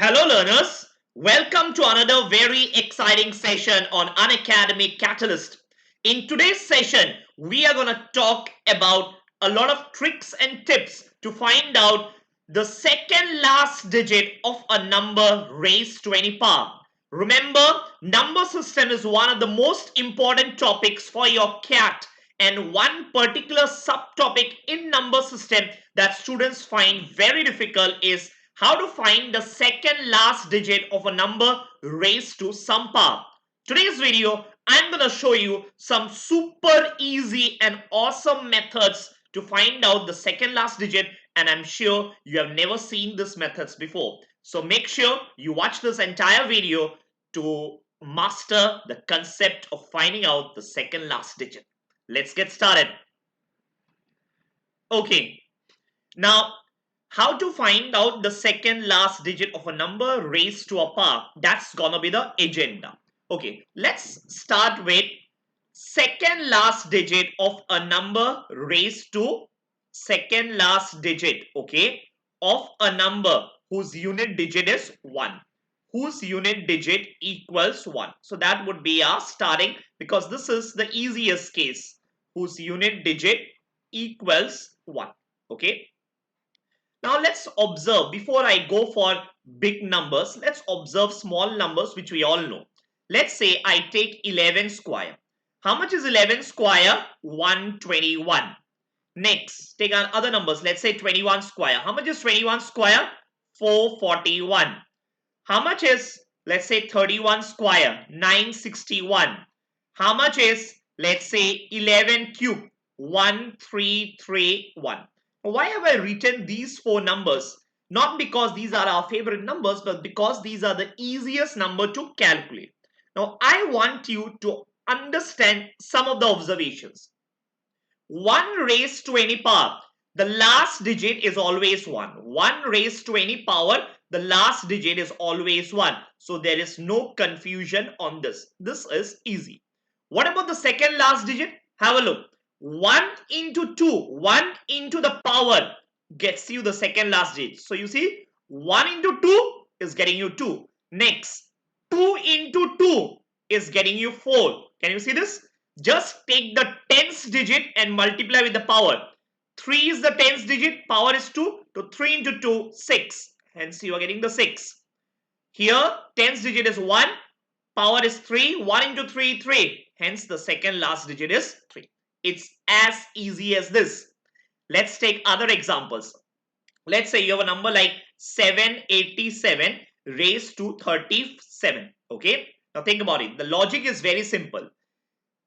Hello learners, welcome to another very exciting session on Unacademy CAT-alyst. In today's session, we are going to talk about a lot of tricks and tips to find out the second last digit of a number raised to any power. Remember, number system is one of the most important topics for your CAT, and one particular subtopic in number system that students find very difficult is how to find the second last digit of a number raised to some power. Today's video, I'm going to show you some super easy and awesome methods to find out the second last digit, and I'm sure you have never seen these methods before. So make sure you watch this entire video to master the concept of finding out the second last digit. Let's get started. Okay, now how to find out the second last digit of a number raised to a power? That's gonna be the agenda. Okay, let's start with second last digit of a number raised to second last digit, okay, of a number whose unit digit is 1. Whose unit digit equals 1. So that would be our starting, because this is the easiest case. Whose unit digit equals 1. Okay. Now let's observe, before I go for big numbers, let's observe small numbers which we all know. Let's say I take 11 square. How much is 11 square? 121. Next, take our other numbers. Let's say 21 square. How much is 21 square? 441. How much is, let's say, 31 square? 961. How much is, let's say, 11 cube? 1331. Why have I written these four numbers? Not because these are our favorite numbers, but because these are the easiest number to calculate. Now, I want you to understand some of the observations. 1 raised to any power, the last digit is always 1. 1 raised to any power, the last digit is always 1. So there is no confusion on this. This is easy. What about the second last digit? Have a look. 1 into 2, 1 into the power gets you the second last digit. So you see, 1 into 2 is getting you 2. Next, 2 into 2 is getting you 4. Can you see this? Just take the tens digit and multiply with the power. 3 is the tens digit, power is 2. So 3 into 2, 6. Hence you are getting the 6. Here, tens digit is 1, power is 3. 1 into 3, 3. Hence the second last digit is 3. It's as easy as this. Let's take other examples. Let's say you have a number like 787 raised to 37. Okay. Now think about it. The logic is very simple.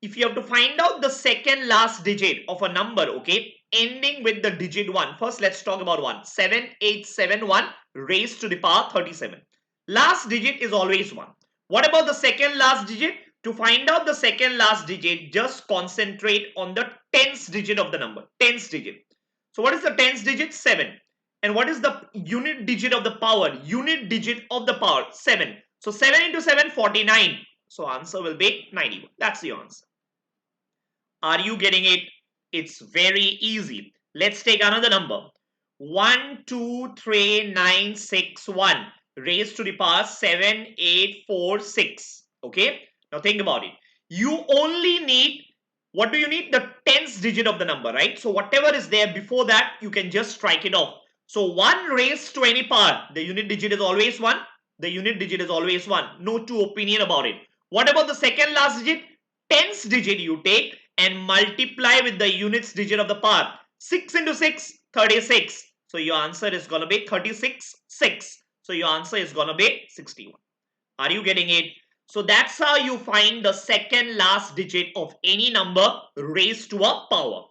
If you have to find out the second last digit of a number, okay, ending with the digit 1. First, let's talk about 1. 7871 raised to the power 37. Last digit is always 1. What about the second last digit? To find out the second last digit, just concentrate on the tens digit of the number. Tens digit. So what is the tens digit? 7. And what is the unit digit of the power? Unit digit of the power? 7. So 7 into 7, 49. So answer will be 91. That's the answer. Are you getting it? It's very easy. Let's take another number. 123961 raised to the power 7846. Okay. Now think about it. You only need, what do you need? The tens digit of the number, right? So whatever is there before that, you can just strike it off. So 1 raised to any power, the unit digit is always 1. The unit digit is always 1. No two opinion about it. What about the second last digit? Tens digit you take and multiply with the units digit of the power. 6 into 6, 36. So your answer is going to be 36, 6. So your answer is going to be 61. Are you getting it? So that's how you find the second last digit of any number raised to a power.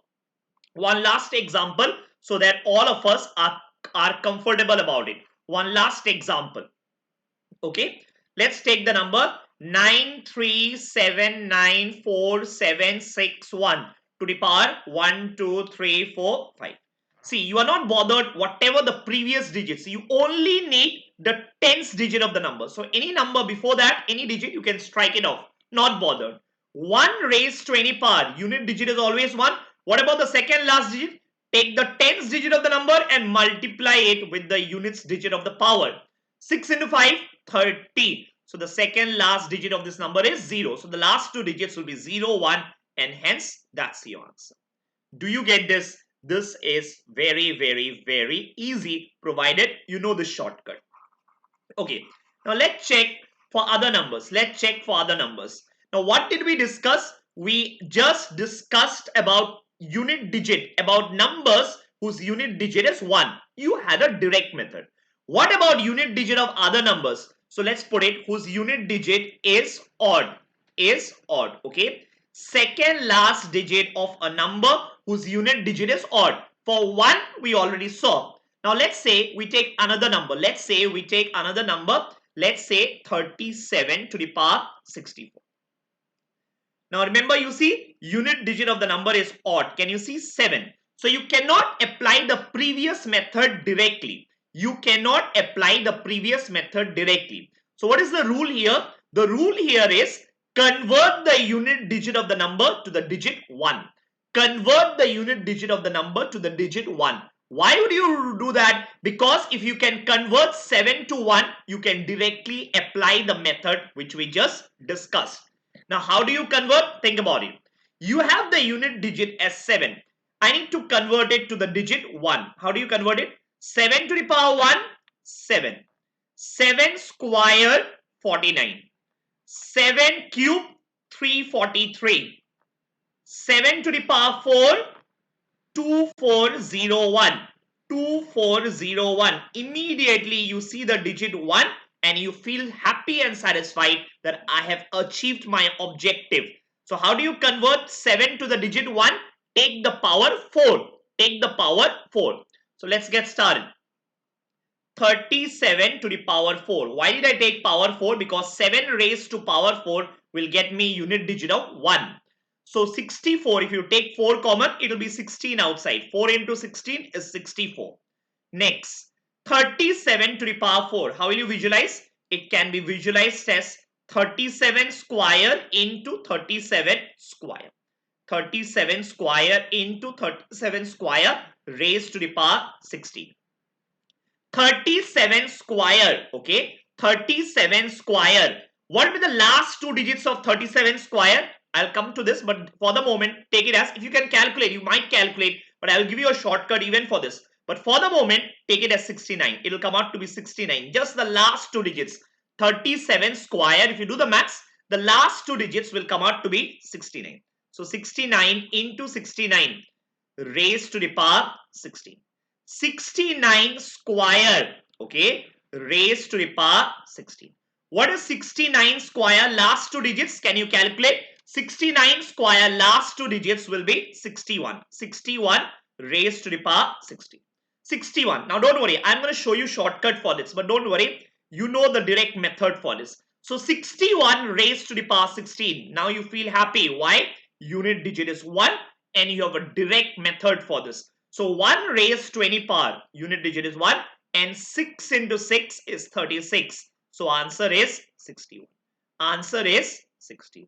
One last example so that all of us are comfortable about it. One last example. Okay. Let's take the number 9379471 to the power 1, 2, 3, 4, 5. See, you are not bothered whatever the previous digits. You only need the tens digit of the number. So any number before that, any digit, you can strike it off. Not bothered. 1 raised to any power. Unit digit is always 1. What about the second last digit? Take the tens digit of the number and multiply it with the units digit of the power. 6 into 5, 30. So the second last digit of this number is 0. So the last two digits will be 0, 1, and hence that's your answer. Do you get this? This is very, very, very easy, provided you know the shortcut. Okay, now let's check for other numbers. Let's check for other numbers. Now, what did we discuss? We just discussed about unit digit, about numbers whose unit digit is 1. You had a direct method. What about unit digit of other numbers? So let's put it whose unit digit is odd. Okay. Second last digit of a number whose unit digit is odd. For 1, we already saw. Now let's say we take another number. Let's say 37 to the power 64. Now remember, you see unit digit of the number is odd. Can you see 7? So you cannot apply the previous method directly. So what is the rule here? The rule here is convert the unit digit of the number to the digit 1. Convert the unit digit of the number to the digit 1. Why would you do that? Because if you can convert 7 to 1, you can directly apply the method which we just discussed. Now, how do you convert? Think about it. You have the unit digit as 7. I need to convert it to the digit 1. How do you convert it? 7 to the power 1, 7. 7 square, 49. 7 cube, 343. 7 to the power 4, 2401. 2401. Immediately you see the digit 1 and you feel happy and satisfied that I have achieved my objective. So how do you convert 7 to the digit 1? Take the power 4. So let's get started. 37 to the power 4. Why did I take power 4? Because 7 raised to power 4 will get me unit digit of 1. So 64, if you take 4 common, it will be 16 outside. 4 into 16 is 64. Next, 37 to the power 4. How will you visualize? It can be visualized as 37 square into 37 square. 37 square into 37 square raised to the power 16. 37 square, okay? 37 square. What will be the last two digits of 37 square? I'll come to this, but for the moment, take it as, if you can calculate, you might calculate, but I will give you a shortcut even for this. But for the moment, take it as 69. It will come out to be 69. Just the last two digits. 37 square, if you do the maths, the last two digits will come out to be 69. So 69 into 69 raised to the power 16. 69 square, okay, raised to the power 16. What is 69 square? Last two digits, can you calculate? 69 square last two digits will be 61. 61 raised to the power 60. 61. Now don't worry, I'm going to show you shortcut for this, but don't worry, you know the direct method for this. So 61 raised to the power 16. Now you feel happy. Why? Unit digit is 1 and you have a direct method for this. So 1 raised to any power, unit digit is 1, and 6 into 6 is 36. So answer is 61. Answer is 61.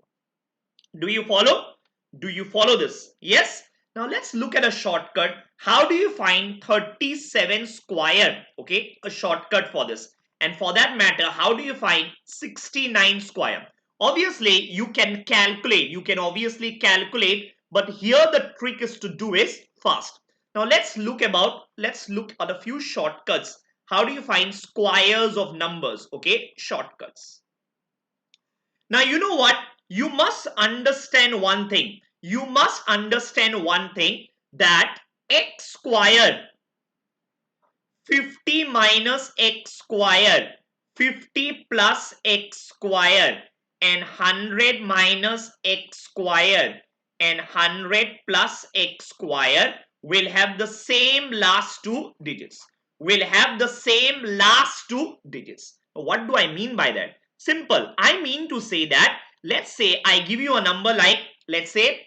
Do you follow? Do you follow this? Yes? Now let's look at a shortcut. How do you find 37 square? Okay, a shortcut for this. And for that matter, how do you find 69 square? Obviously, you can calculate. You can obviously calculate. But here the trick is to do is fast. Now let's look at a few shortcuts. How do you find squares of numbers? Okay, shortcuts. Now you know what? You must understand one thing. You must understand one thing, that x squared, 50 minus x squared, 50 plus x squared, and 100 minus x squared, and 100 plus x squared will have the same last two digits. Will have the same last two digits. What do I mean by that? Simple. I mean to say that, let's say I give you a number like, let's say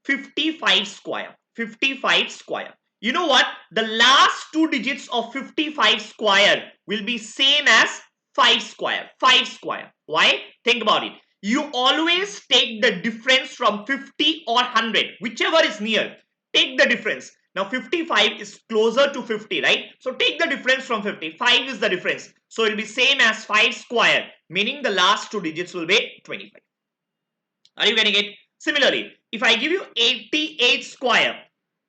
55 square. 55 square. You know what? The last two digits of 55 square will be same as 5 square. 5 square. Why? Think about it. You always take the difference from 50 or 100, whichever is near. Take the difference. Now 55 is closer to 50, right? So take the difference from 50. 5 is the difference. So it will be same as 5 square, meaning the last two digits will be 25. Are you getting it? Similarly, if I give you 88 square,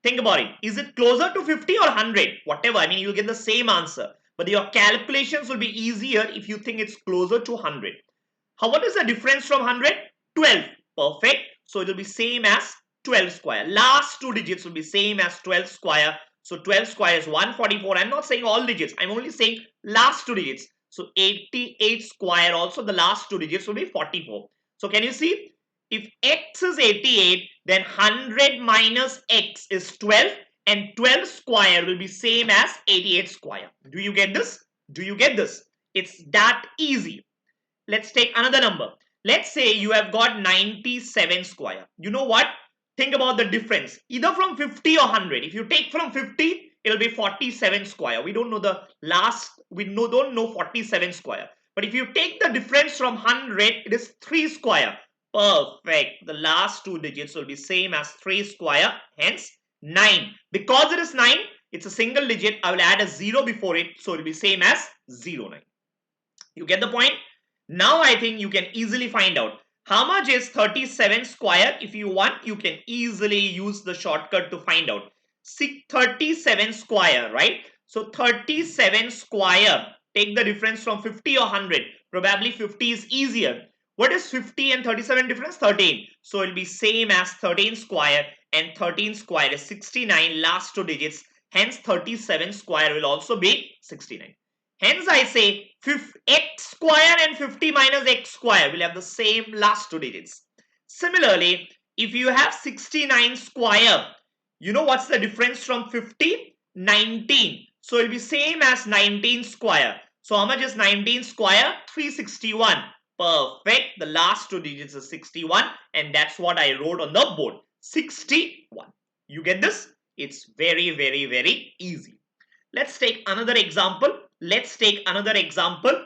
think about it. Is it closer to 50 or 100? Whatever, I mean, you'll get the same answer. But your calculations will be easier if you think it's closer to 100. What is the difference from 100? 12. Perfect. So it will be same as 12 square. Last two digits will be same as 12 square. So 12 square is 144. I'm not saying all digits. I'm only saying last two digits. So 88 square also the last two digits will be 44. So can you see? If x is 88, then 100 minus x is 12 and 12 square will be same as 88 square. Do you get this? Do you get this? It's that easy. Let's take another number. Let's say you have got 97 square. You know what? Think about the difference. Either from 50 or 100. If you take from 50, it'll be 47 square. We don't know the last, don't know 47 square. But if you take the difference from 100, it is 3 square. Perfect. The last two digits will be same as 3 square. Hence 9. Because it is 9, it's a single digit. I will add a 0 before it. So it will be same as 09. You get the point? Now I think you can easily find out how much is 37 square. If you want, you can easily use the shortcut to find out. 37 square, right? So 37 square. Take the difference from 50 or 100. Probably 50 is easier. What is 50 and 37 difference? 13. So it will be same as 13 square, and 13 square is 69, last two digits. Hence 37 square will also be 69. Hence I say x square and 50 minus x square will have the same last two digits. Similarly, if you have 69 square, you know what's the difference from 50? 19. So it will be same as 19 square. So how much is 19 square? 361. Perfect. The last two digits is 61, and that's what I wrote on the board. 61. You get this? It's very, very, very easy. Let's take another example. Let's take another example.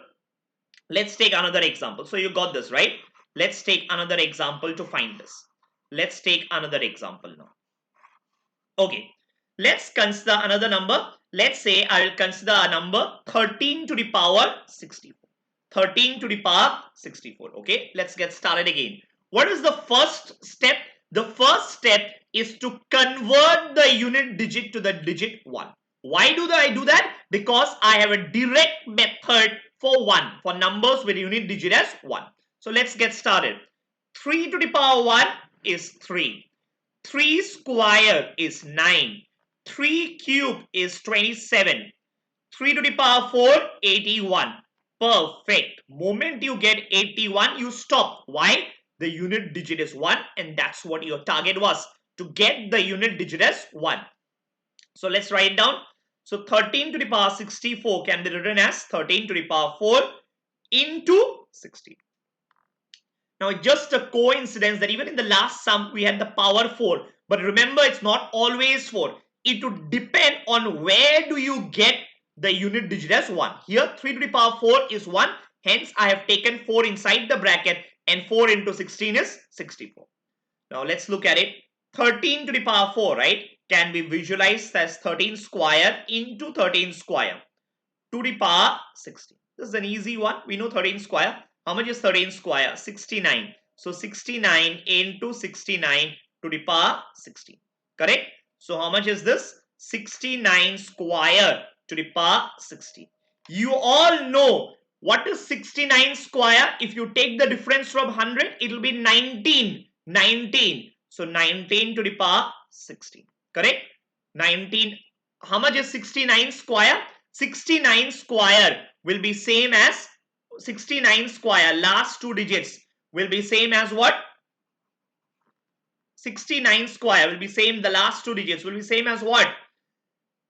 So you got this, right? Let's take another example to find this. Let's take another example now. Okay. Let's consider another number. Let's say I will consider a number 13 to the power 64. 13 to the power 64. Okay. Let's get started again. What is the first step? The first step is to convert the unit digit to the digit 1. Why do I do that? Because I have a direct method for 1, for numbers with unit digit as 1. So let's get started. 3 to the power 1 is 3. 3 square is 9. 3 cube is 27. 3 to the power 4, 81. Perfect. Moment you get 81, you stop. Why? The unit digit is 1, and that's what your target was, to get the unit digit as 1. So let's write down. So 13 to the power 64 can be written as 13 to the power 4 into 60. Now it's just a coincidence that even in the last sum we had the power 4. But remember, it's not always 4. It would depend on where do you get the unit digit as 1. Here 3 to the power 4 is 1. Hence I have taken 4 inside the bracket, and 4 into 16 is 64. Now let's look at it. 13 to the power 4, right, can be visualized as 13 square into 13 square to the power 16. This is an easy one. We know 13 square. How much is 13 square? 69. So 69 into 69 to the power 16. Correct? So how much is this? 69 square to the power 16. You all know what is 69 square. If you take the difference from 100, it will be 19. 19. So 19 to the power 16. Correct? 19. How much is 69 square? 69 square will be same as 69 square. Last two digits will be same as what? 69 square will be same. The last two digits will be same as what?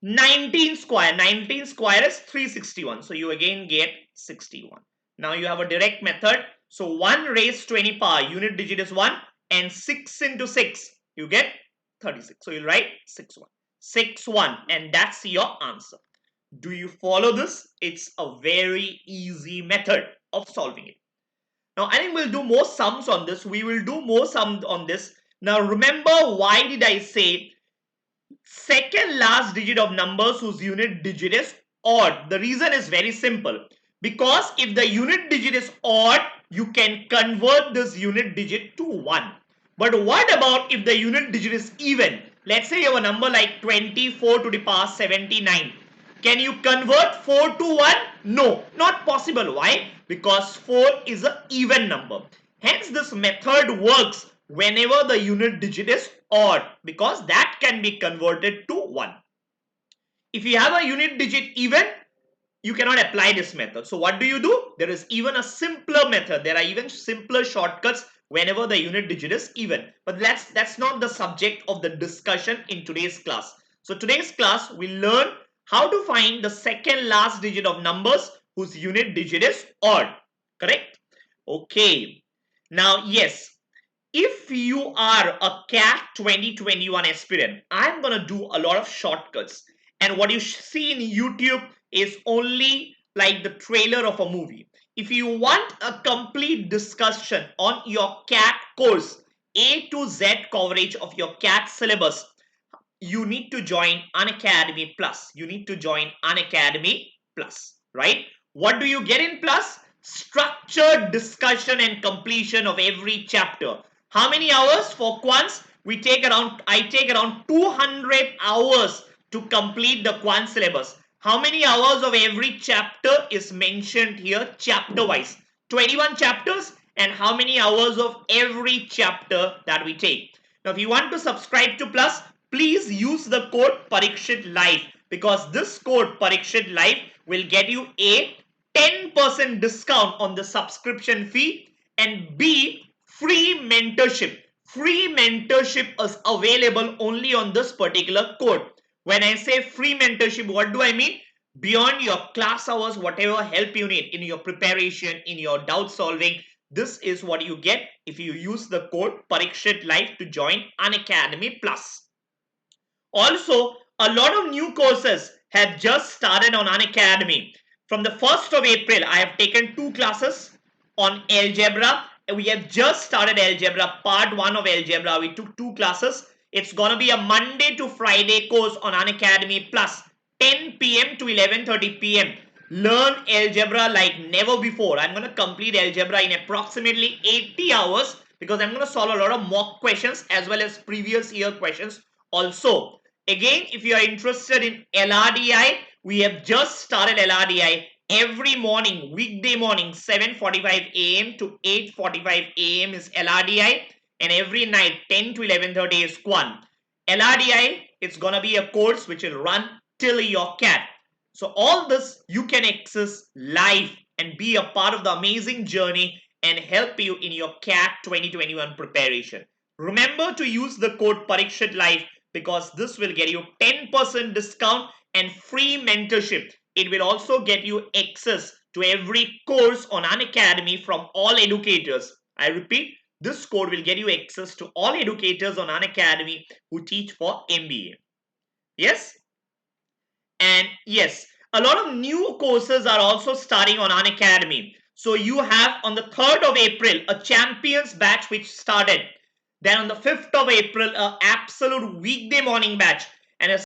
19 square. 19 square is 361. So you again get 61. Now you have a direct method. So 1 raised to any power, unit digit is 1, and 6 into 6, you get 36. So you'll write 61. 61, and that's your answer. Do you follow this? It's a very easy method of solving it. Now I think we'll do more sums on this. We will do more sums on this. Now remember, why did I say second last digit of numbers whose unit digit is odd. The reason is very simple. Because if the unit digit is odd, you can convert this unit digit to 1. But what about if the unit digit is even? Let's say you have a number like 24 to the power 79. Can you convert 4 to 1? No, not possible. Why? Because 4 is an even number. Hence, this method works whenever the unit digit is odd, because that can be converted to 1. If you have a unit digit even, you cannot apply this method. So what do? There is even a simpler method. There are even simpler shortcuts whenever the unit digit is even. But that's not the subject of the discussion in today's class. So today's class, we learn how to find the second last digit of numbers whose unit digit is odd. Correct? Okay. Now, yes, if you are a CAT 2021 aspirant, I'm going to do a lot of shortcuts. And what you see in YouTube is only like the trailer of a movie. If you want a complete discussion on your CAT course, A to Z coverage of your CAT syllabus, you need to join Unacademy Plus. You need to join Unacademy Plus, right? What do you get in Plus? Structured discussion and completion of every chapter. How many hours for Quants? I take around 200 hours to complete the Quant syllabus. How many hours of every chapter is mentioned here chapter wise? 21 chapters, and how many hours of every chapter that we take. Now, if you want to subscribe to Plus, please use the code Parikshit Live, because this code Parikshit Live will get you a 10% discount on the subscription fee, and B, free mentorship. Free mentorship is available only on this particular code. When I say free mentorship, what do I mean? Beyond your class hours, whatever help you need in your preparation, in your doubt solving, this is what you get if you use the code Parikshit Live to join Unacademy Plus. Also, a lot of new courses have just started on Unacademy. From the 1st of April, I have taken 2 classes on algebra. We have just started algebra, part 1 of algebra. We took 2 classes. It's going to be a Monday to Friday course on Unacademy Plus, 10 p.m. to 11:30 p.m. Learn algebra like never before. I'm going to complete algebra in approximately 80 hours, because I'm going to solve a lot of mock questions as well as previous year questions also. Again, if you are interested in LRDI, we have just started LRDI. Every morning, weekday morning, 7:45 a.m. to 8:45 a.m. is LRDI, and every night 10 to 11:30 is Quant. LRDI, it's gonna be a course which will run till your CAT. So all this you can access live and be a part of the amazing journey and help you in your CAT 2021 preparation. Remember to use the code Parikshit Live, because this will get you 10% discount and free mentorship. It will also get you access to every course on Unacademy from all educators. I repeat, this code will get you access to all educators on Unacademy who teach for M.B.A. Yes? And yes, a lot of new courses are also starting on Unacademy. So you have on the 3rd of April a champions batch which started. Then on the 5th of April, an absolute weekday morning batch, and a